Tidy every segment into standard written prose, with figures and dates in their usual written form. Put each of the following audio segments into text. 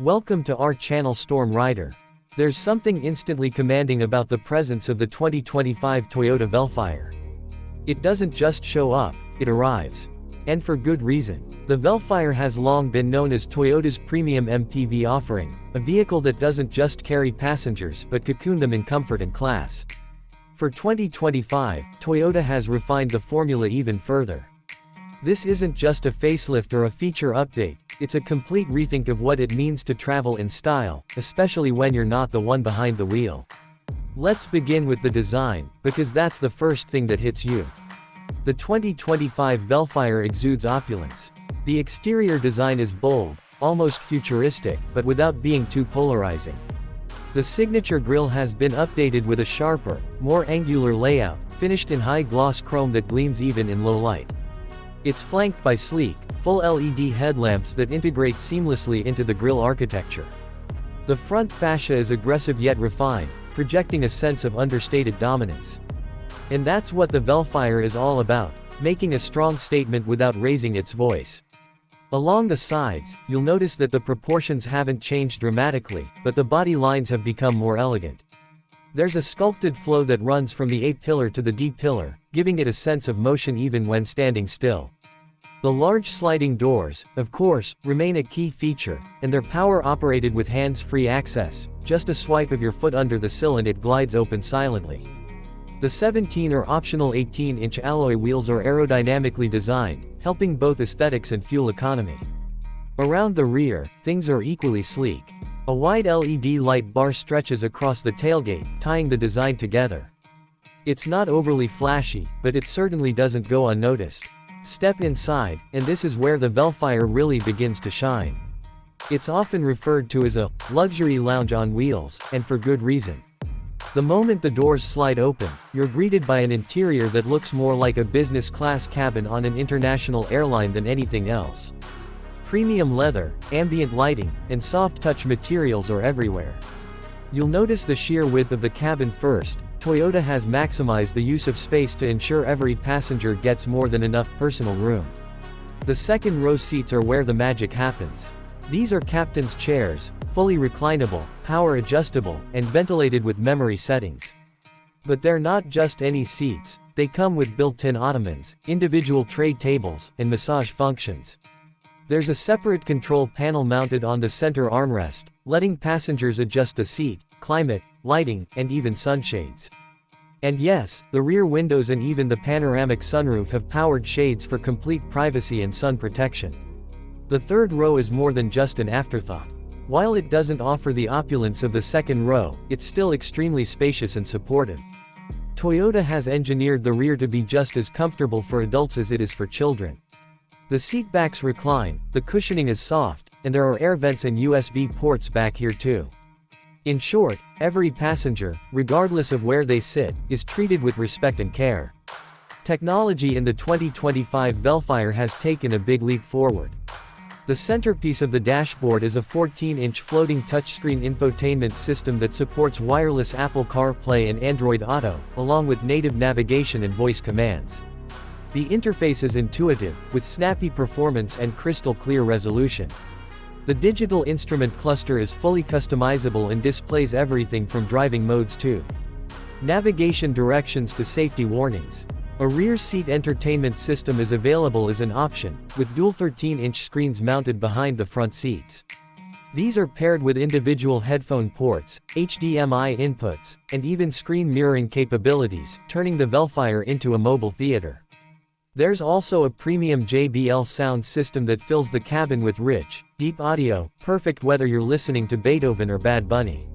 Welcome to our channel Storm Rider. There's something instantly commanding about the presence of the 2025 Toyota Vellfire. It doesn't just show up, it arrives. And for good reason. The Vellfire has long been known as Toyota's premium MPV offering, a vehicle that doesn't just carry passengers but cocoon them in comfort and class. For 2025, Toyota has refined the formula even further. This isn't just a facelift or a feature update, it's a complete rethink of what it means to travel in style, especially when you're not the one behind the wheel. Let's begin with the design, because that's the first thing that hits you. The 2025 Vellfire exudes opulence. The exterior design is bold, almost futuristic, but without being too polarizing. The signature grille has been updated with a sharper, more angular layout, finished in high-gloss chrome that gleams even in low light. It's flanked by sleek, full LED headlamps that integrate seamlessly into the grille architecture. The front fascia is aggressive yet refined, projecting a sense of understated dominance. And that's what the Vellfire is all about, making a strong statement without raising its voice. Along the sides, you'll notice that the proportions haven't changed dramatically, but the body lines have become more elegant. There's a sculpted flow that runs from the A-pillar to the D-pillar, giving it a sense of motion even when standing still. The large sliding doors, of course, remain a key feature, and they're power-operated with hands-free access. Just a swipe of your foot under the sill and it glides open silently. The 17 or optional 18-inch alloy wheels are aerodynamically designed, helping both aesthetics and fuel economy. Around the rear, things are equally sleek. A wide LED light bar stretches across the tailgate, tying the design together. It's not overly flashy, but it certainly doesn't go unnoticed. Step inside, and this is where the Vellfire really begins to shine. It's often referred to as a luxury lounge on wheels, and for good reason. The moment the doors slide open, you're greeted by an interior that looks more like a business-class cabin on an international airline than anything else. Premium leather, ambient lighting, and soft-touch materials are everywhere. You'll notice the sheer width of the cabin first. Toyota has maximized the use of space to ensure every passenger gets more than enough personal room. The second row seats are where the magic happens. These are captain's chairs, fully reclinable, power adjustable, and ventilated with memory settings. But they're not just any seats, they come with built-in ottomans, individual tray tables, and massage functions. There's a separate control panel mounted on the center armrest, letting passengers adjust the seat, climate, lighting, and even sunshades. And yes, the rear windows and even the panoramic sunroof have powered shades for complete privacy and sun protection. The third row is more than just an afterthought. While it doesn't offer the opulence of the second row, it's still extremely spacious and supportive. Toyota has engineered the rear to be just as comfortable for adults as it is for children. The seatbacks recline, the cushioning is soft, and there are air vents and USB ports back here too. In short, every passenger, regardless of where they sit, is treated with respect and care. Technology in the 2025 Vellfire has taken a big leap forward. The centerpiece of the dashboard is a 14-inch floating touchscreen infotainment system that supports wireless Apple CarPlay and Android Auto, along with native navigation and voice commands. The interface is intuitive, with snappy performance and crystal-clear resolution. The digital instrument cluster is fully customizable and displays everything from driving modes to navigation directions to safety warnings. A rear seat entertainment system is available as an option, with dual 13-inch screens mounted behind the front seats. These are paired with individual headphone ports, HDMI inputs, and even screen mirroring capabilities, turning the Vellfire into a mobile theater. There's also a premium JBL sound system that fills the cabin with rich, deep audio, perfect whether you're listening to Beethoven or Bad Bunny.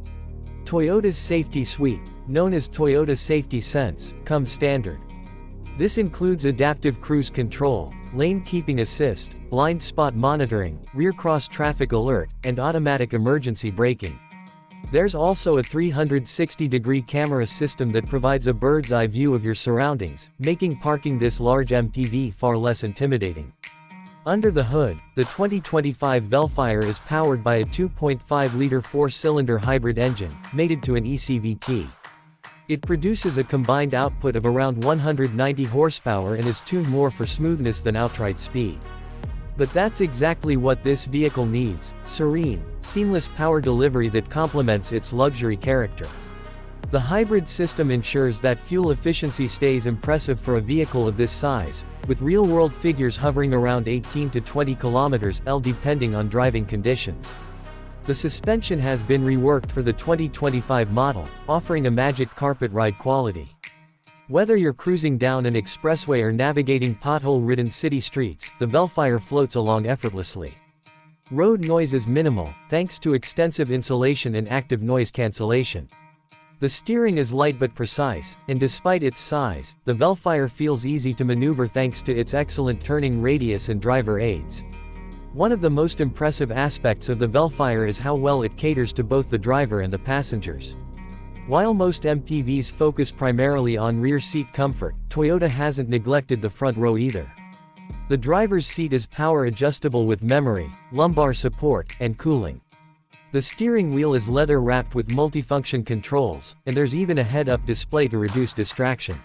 Toyota's Safety Suite, known as Toyota Safety Sense, comes standard. This includes adaptive cruise control, lane keeping assist, blind spot monitoring, rear cross traffic alert, and automatic emergency braking. There's also a 360-degree camera system that provides a bird's-eye view of your surroundings, making parking this large MPV far less intimidating. Under the hood, the 2025 Vellfire is powered by a 2.5-liter four-cylinder hybrid engine, mated to an eCVT. It produces a combined output of around 190 horsepower and is tuned more for smoothness than outright speed. But that's exactly what this vehicle needs: serene, seamless power delivery that complements its luxury character. The hybrid system ensures that fuel efficiency stays impressive for a vehicle of this size, with real-world figures hovering around 18 to 20 km/h depending on driving conditions. The suspension has been reworked for the 2025 model, offering a magic carpet ride quality. Whether you're cruising down an expressway or navigating pothole-ridden city streets, the Vellfire floats along effortlessly. Road noise is minimal, thanks to extensive insulation and active noise cancellation. The steering is light but precise, and despite its size, the Vellfire feels easy to maneuver thanks to its excellent turning radius and driver aids. One of the most impressive aspects of the Vellfire is how well it caters to both the driver and the passengers. While most MPVs focus primarily on rear seat comfort, Toyota hasn't neglected the front row either. The driver's seat is power adjustable with memory, lumbar support, and cooling. The steering wheel is leather-wrapped with multifunction controls, and there's even a head-up display to reduce distraction.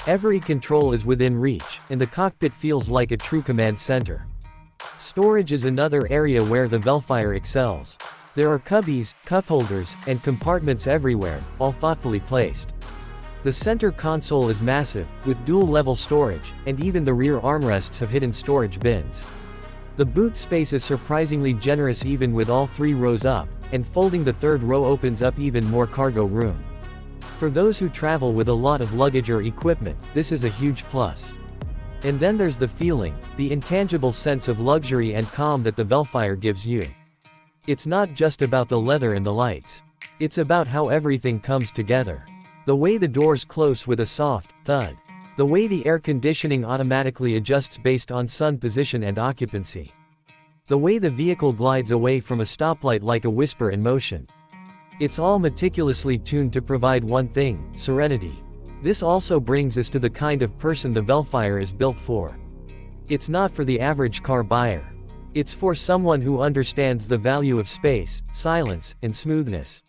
Every control is within reach, and the cockpit feels like a true command center. Storage is another area where the Vellfire excels. There are cubbies, cup holders, and compartments everywhere, all thoughtfully placed. The center console is massive, with dual-level storage, and even the rear armrests have hidden storage bins. The boot space is surprisingly generous even with all three rows up, and folding the third row opens up even more cargo room. For those who travel with a lot of luggage or equipment, this is a huge plus. And then there's the feeling, the intangible sense of luxury and calm that the Vellfire gives you. It's not just about the leather and the lights. It's about how everything comes together. The way the doors close with a soft thud. The way the air conditioning automatically adjusts based on sun position and occupancy. The way the vehicle glides away from a stoplight like a whisper in motion. It's all meticulously tuned to provide one thing: serenity. This also brings us to the kind of person the Vellfire is built for. It's not for the average car buyer. It's for someone who understands the value of space, silence, and smoothness.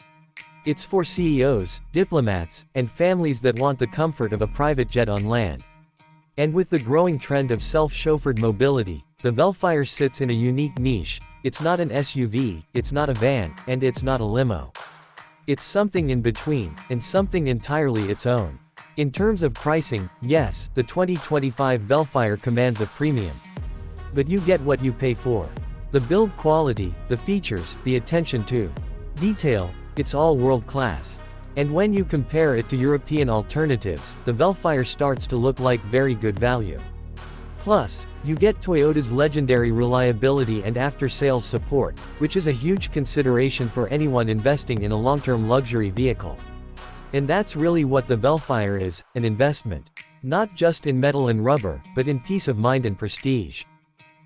It's for CEOs, diplomats, and families that want the comfort of a private jet on land. And with the growing trend of self-chauffeured mobility, the Vellfire sits in a unique niche. It's not an SUV, it's not a van, and it's not a limo. It's something in between, and something entirely its own. In terms of pricing, yes, the 2025 Vellfire commands a premium. But you get what you pay for. The build quality, the features, the attention to detail, it's all world-class. And when you compare it to European alternatives, the Vellfire starts to look like very good value. Plus, you get Toyota's legendary reliability and after-sales support, which is a huge consideration for anyone investing in a long-term luxury vehicle. And that's really what the Vellfire is, an investment. Not just in metal and rubber, but in peace of mind and prestige.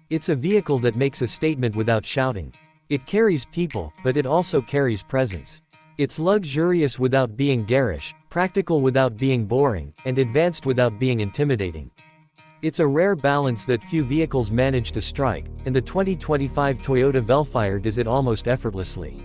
It's a vehicle that makes a statement without shouting. It carries people, but it also carries presence. It's luxurious without being garish, practical without being boring, and advanced without being intimidating. It's a rare balance that few vehicles manage to strike, and the 2025 Toyota Vellfire does it almost effortlessly.